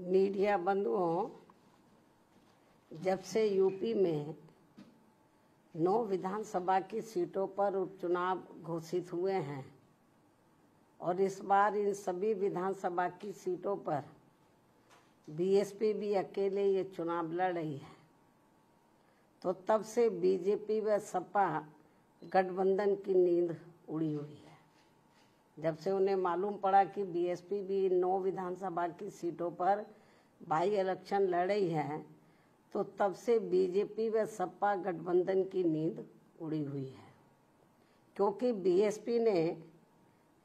Media बंधुओं, जब से यूपी में 9 विधानसभा की सीटों पर उपचुनाव घोषित हुए हैं और इस बार इन सभी विधानसभा की सीटों पर बीएसपी भी अकेले ये चुनाव लड़ रही है, तो तब से बीजेपी व सपा गठबंधन की नींद उड़ी हुई है। जब से उन्हें मालूम पड़ा कि बीएसपी भी 9 विधानसभा की सीटों पर बाई इलेक्शन लड़ रही है, तो तब से बीजेपी व सपा गठबंधन की नींद उड़ी हुई है, क्योंकि बीएसपी ने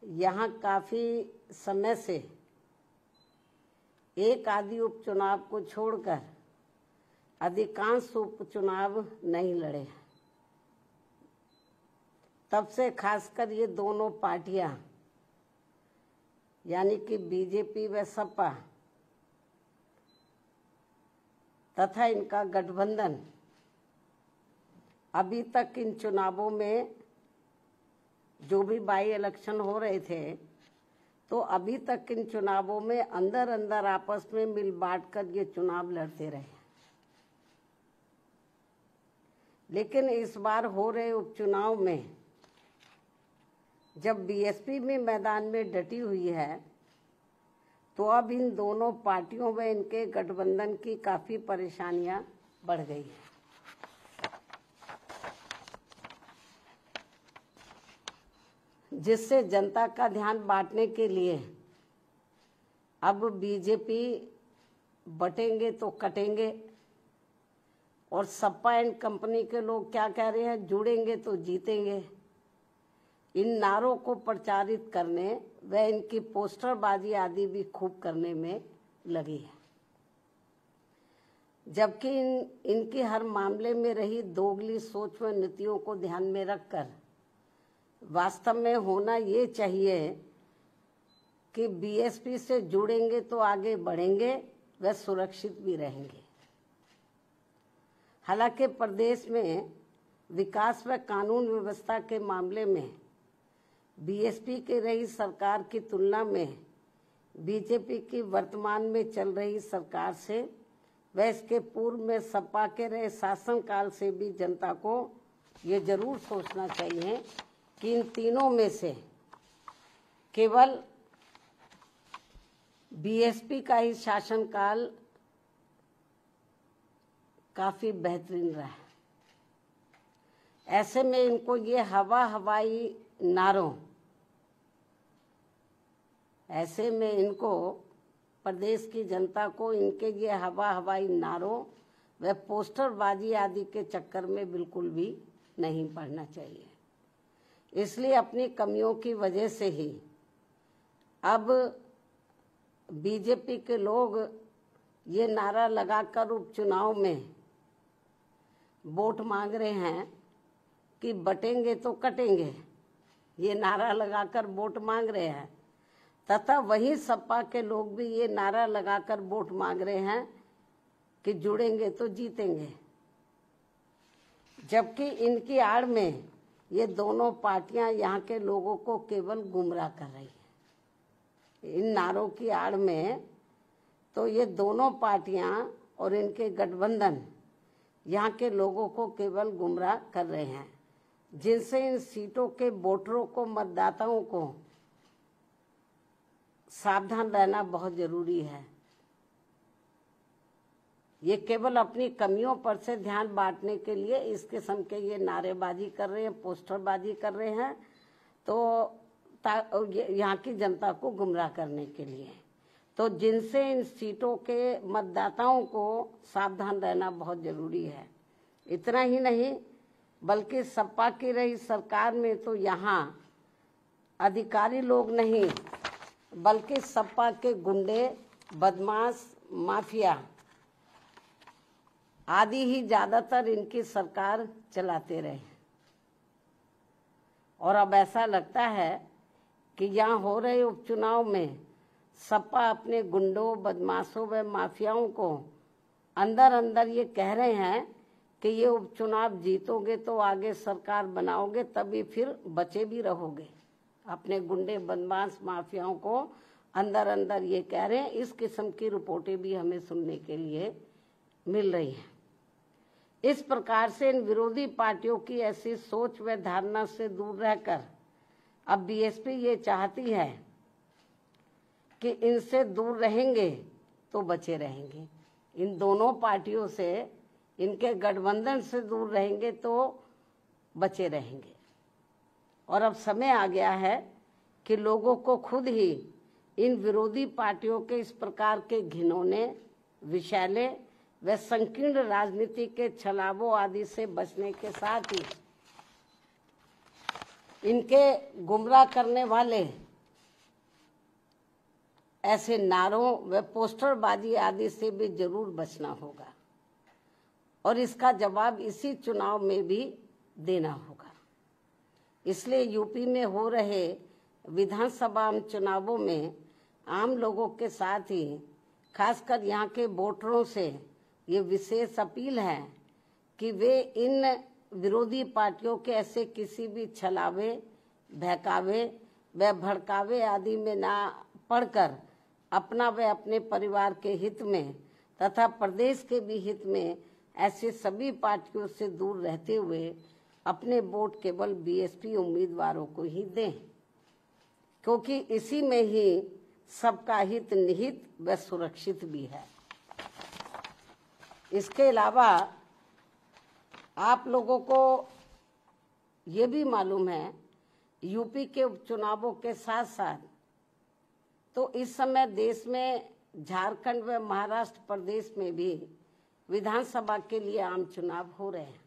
यहाँ काफ़ी समय से एक आधी उपचुनाव को छोड़कर अधिकांश उपचुनाव नहीं लड़े हैं। तब से खासकर ये दोनों पार्टियां यानी कि बीजेपी व सपा तथा इनका गठबंधन अभी तक इन चुनावों में जो भी बाई इलेक्शन हो रहे थे, तो अभी तक इन चुनावों में अंदर अंदर आपस में मिल बांट कर ये चुनाव लड़ते रहे। लेकिन इस बार हो रहे उपचुनाव में जब बीएसपी में मैदान में डटी हुई है, तो अब इन दोनों पार्टियों व इनके गठबंधन की काफ़ी परेशानियां बढ़ गई हैं। जिससे जनता का ध्यान बांटने के लिए अब बीजेपी बटेंगे तो कटेंगे और सपा एंड कंपनी के लोग क्या कह रहे हैं, जुड़ेंगे तो जीतेंगे। इन नारों को प्रचारित करने व इनकी पोस्टरबाजी आदि भी खूब करने में लगी है, जबकि इनकी हर मामले में रही दोगली सोच व नीतियों को ध्यान में रखकर वास्तव में होना ये चाहिए कि बीएसपी से जुड़ेंगे तो आगे बढ़ेंगे व सुरक्षित भी रहेंगे। हालांकि प्रदेश में विकास व कानून व्यवस्था के मामले में बीएसपी की रही सरकार की तुलना में बीजेपी की वर्तमान में चल रही सरकार से व इसके पूर्व में सपा के रहे शासनकाल से भी जनता को ये जरूर सोचना चाहिए कि इन तीनों में से केवल बीएसपी का ही शासनकाल काफी बेहतरीन रहा है। ऐसे में इनको ये हवाई नारों, ऐसे में इनको प्रदेश की जनता को इनके ये हवाई नारों व पोस्टरबाजी आदि के चक्कर में बिल्कुल भी नहीं पड़ना चाहिए। इसलिए अपनी कमियों की वजह से ही अब बीजेपी के लोग ये नारा लगाकर उपचुनाव में वोट मांग रहे हैं कि बटेंगे तो कटेंगे, ये नारा लगाकर वोट मांग रहे हैं, तथा वही सपा के लोग भी ये नारा लगाकर वोट मांग रहे हैं कि जुड़ेंगे तो जीतेंगे। जबकि इनकी आड़ में ये दोनों पार्टियां यहाँ के लोगों को केवल गुमराह कर रही है। इन नारों की आड़ में तो ये दोनों पार्टियां और इनके गठबंधन यहाँ के लोगों को केवल गुमराह कर रहे हैं, जिनसे इन सीटों के वोटरों को, मतदाताओं को सावधान रहना बहुत जरूरी है। ये केवल अपनी कमियों पर से ध्यान बांटने के लिए इस किस्म के ये नारेबाजी कर रहे हैं, पोस्टरबाजी कर रहे हैं, तो यहाँ की जनता को गुमराह करने के लिए। तो जिनसे इन सीटों के मतदाताओं को सावधान रहना बहुत जरूरी है। इतना ही नहीं, बल्कि सपा की रही सरकार में तो यहाँ अधिकारी लोग नहीं, बल्कि सपा के गुंडे, बदमाश, माफिया आदि ही ज्यादातर इनकी सरकार चलाते रहे। और अब ऐसा लगता है कि यहाँ हो रहे उपचुनाव में सपा अपने गुंडों, बदमाशों व माफियाओं को अंदर अंदर ये कह रहे हैं कि ये उपचुनाव जीतोगे तो आगे सरकार बनाओगे, तभी फिर बचे भी रहोगे। अपने गुंडे, बदमाश, माफियाओं को अंदर अंदर ये कह रहे हैं। इस किस्म की रिपोर्टें भी हमें सुनने के लिए मिल रही हैं। इस प्रकार से इन विरोधी पार्टियों की ऐसी सोच व धारणा से दूर रहकर अब बीएसपी ये चाहती है कि इनसे दूर रहेंगे तो बचे रहेंगे, इन दोनों पार्टियों से, इनके गठबंधन से दूर रहेंगे तो बचे रहेंगे। और अब समय आ गया है कि लोगों को खुद ही इन विरोधी पार्टियों के इस प्रकार के घिनौने, विषैले व संकीर्ण राजनीति के छलावों आदि से बचने के साथ ही इनके गुमराह करने वाले ऐसे नारों व पोस्टरबाजी आदि से भी जरूर बचना होगा और इसका जवाब इसी चुनाव में भी देना होगा। इसलिए यूपी में हो रहे विधानसभा चुनावों में आम लोगों के साथ ही खासकर यहाँ के वोटरों से ये विशेष अपील है कि वे इन विरोधी पार्टियों के ऐसे किसी भी छलावे, बहकावे व भड़कावे आदि में ना पड़कर अपना व अपने परिवार के हित में तथा प्रदेश के भी हित में ऐसे सभी पार्टियों से दूर रहते हुए अपने वोट केवल बीएसपी उम्मीदवारों को ही दें, क्योंकि इसी में ही सबका हित निहित व सुरक्षित भी है। इसके अलावा आप लोगों को ये भी मालूम है, यूपी के उपचुनावों के साथ साथ तो इस समय देश में झारखंड व महाराष्ट्र प्रदेश में भी विधानसभा के लिए आम चुनाव हो रहे हैं।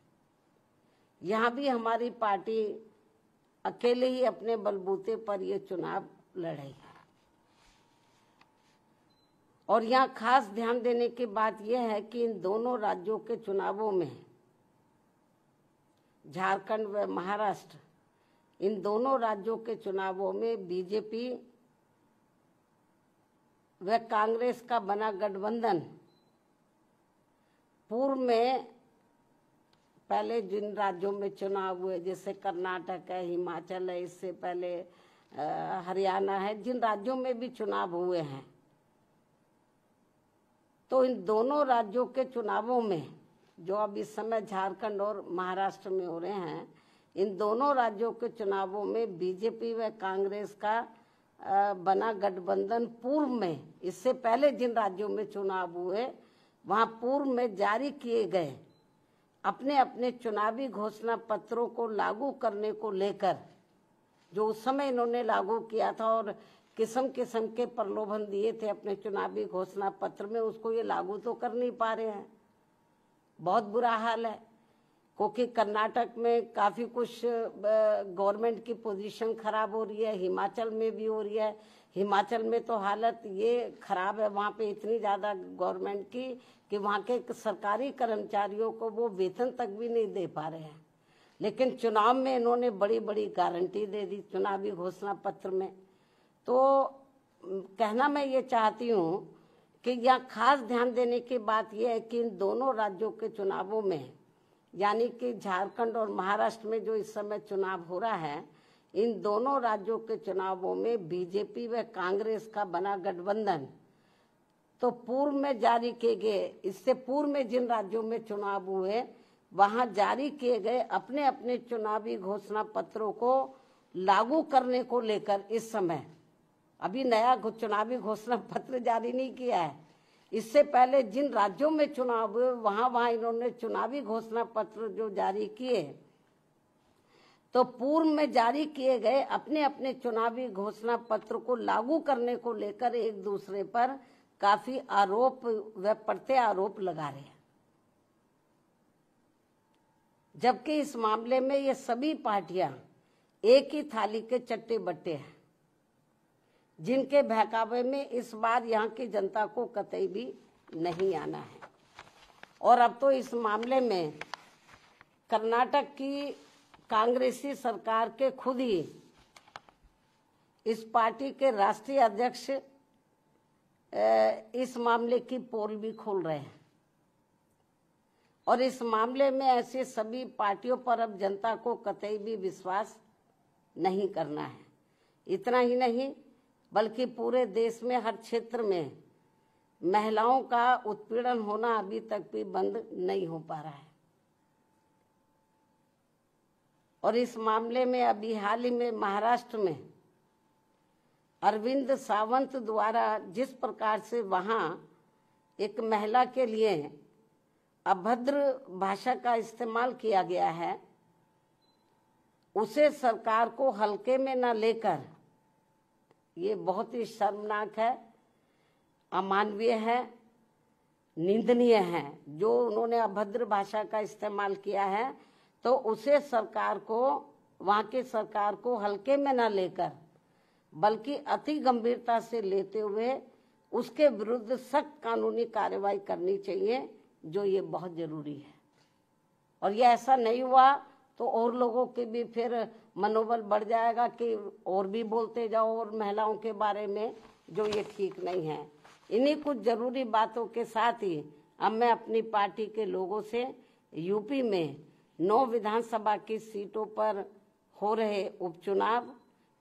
यहाँ भी हमारी पार्टी अकेले ही अपने बलबूते पर ये चुनाव लड़ेगी। और यहाँ खास ध्यान देने की बात यह है कि इन दोनों राज्यों के चुनावों में, झारखंड व महाराष्ट्र, इन दोनों राज्यों के चुनावों में बीजेपी व कांग्रेस का बना गठबंधन पूर्व में पहले जिन राज्यों में चुनाव हुए, जैसे कर्नाटक है, हिमाचल है, इससे पहले हरियाणा है, जिन राज्यों में भी चुनाव हुए हैं, तो इन दोनों राज्यों के चुनावों में जो अब इस समय झारखंड और महाराष्ट्र में हो रहे हैं, इन दोनों राज्यों के चुनावों में बीजेपी व कांग्रेस का बना गठबंधन पूर्व में, इससे पहले जिन राज्यों में चुनाव हुए वहां पूर्व में जारी किए गए अपने अपने चुनावी घोषणा पत्रों को लागू करने को लेकर, जो उस समय इन्होंने लागू किया था और किस्म किस्म के प्रलोभन दिए थे अपने चुनावी घोषणा पत्र में, उसको ये लागू तो कर नहीं पा रहे हैं। बहुत बुरा हाल है, क्योंकि कर्नाटक में काफ़ी कुछ गवर्नमेंट की पोजीशन खराब हो रही है, हिमाचल में भी हो रही है। हिमाचल में तो हालत ये खराब है वहाँ पे इतनी ज़्यादा गवर्नमेंट की कि वहाँ के सरकारी कर्मचारियों को वो वेतन तक भी नहीं दे पा रहे हैं। लेकिन चुनाव में इन्होंने बड़ी बड़ी गारंटी दे दी चुनावी घोषणा पत्र में। तो कहना मैं ये चाहती हूँ कि यहाँ खास ध्यान देने की बात यह है कि इन दोनों राज्यों के चुनावों में, यानी कि झारखंड और महाराष्ट्र में जो इस समय चुनाव हो रहा है, इन दोनों राज्यों के चुनावों में बीजेपी व कांग्रेस का बना गठबंधन तो पूर्व में जारी किए गए, इससे पूर्व में जिन राज्यों में चुनाव हुए वहां जारी किए गए अपने अपने चुनावी घोषणा पत्रों को लागू करने को लेकर इस समय अभी नया चुनावी घोषणा पत्र जारी नहीं किया है। इससे पहले जिन राज्यों में चुनाव हुए वहां इन्होंने चुनावी घोषणा पत्र जो जारी किए, तो पूर्व में जारी किए गए अपने अपने चुनावी घोषणा पत्र को लागू करने को लेकर एक दूसरे पर काफी आरोप व प्रत्यारोप लगा रहे हैं। जबकि इस मामले में ये सभी पार्टियां एक ही थाली के चट्टे बट्टे हैं, जिनके बहकावे में इस बार यहाँ की जनता को कतई भी नहीं आना है। और अब तो इस मामले में कर्नाटक की कांग्रेसी सरकार के खुद ही इस पार्टी के राष्ट्रीय अध्यक्ष इस मामले की पोल भी खोल रहे हैं। और इस मामले में ऐसे सभी पार्टियों पर अब जनता को कतई भी विश्वास नहीं करना है। इतना ही नहीं, बल्कि पूरे देश में हर क्षेत्र में महिलाओं का उत्पीड़न होना अभी तक भी बंद नहीं हो पा रहा है। और इस मामले में अभी हाल ही में महाराष्ट्र में अरविंद सावंत द्वारा जिस प्रकार से वहां एक महिला के लिए अभद्र भाषा का इस्तेमाल किया गया है, उसे सरकार को हल्के में न लेकर, ये बहुत ही शर्मनाक है, अमानवीय है, निंदनीय है। जो उन्होंने अभद्र भाषा का इस्तेमाल किया है तो उसे सरकार को, वहाँ की सरकार को हल्के में न लेकर बल्कि अति गंभीरता से लेते हुए उसके विरुद्ध सख्त कानूनी कार्रवाई करनी चाहिए, जो ये बहुत जरूरी है। और ये ऐसा नहीं हुआ तो और लोगों के भी फिर मनोबल बढ़ जाएगा कि और भी बोलते जाओ और महिलाओं के बारे में, जो ये ठीक नहीं है। इन्हीं कुछ जरूरी बातों के साथ ही अब मैं अपनी पार्टी के लोगों से यूपी में 9 विधानसभा की सीटों पर हो रहे उपचुनाव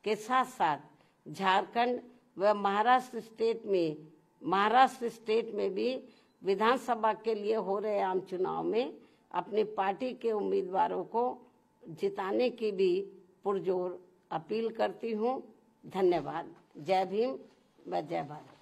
के साथ साथ झारखंड व महाराष्ट्र स्टेट में भी विधानसभा के लिए हो रहे आम चुनाव में अपनी पार्टी के उम्मीदवारों को जिताने की भी पुरजोर अपील करती हूँ। धन्यवाद। जय भीम व जय भारत।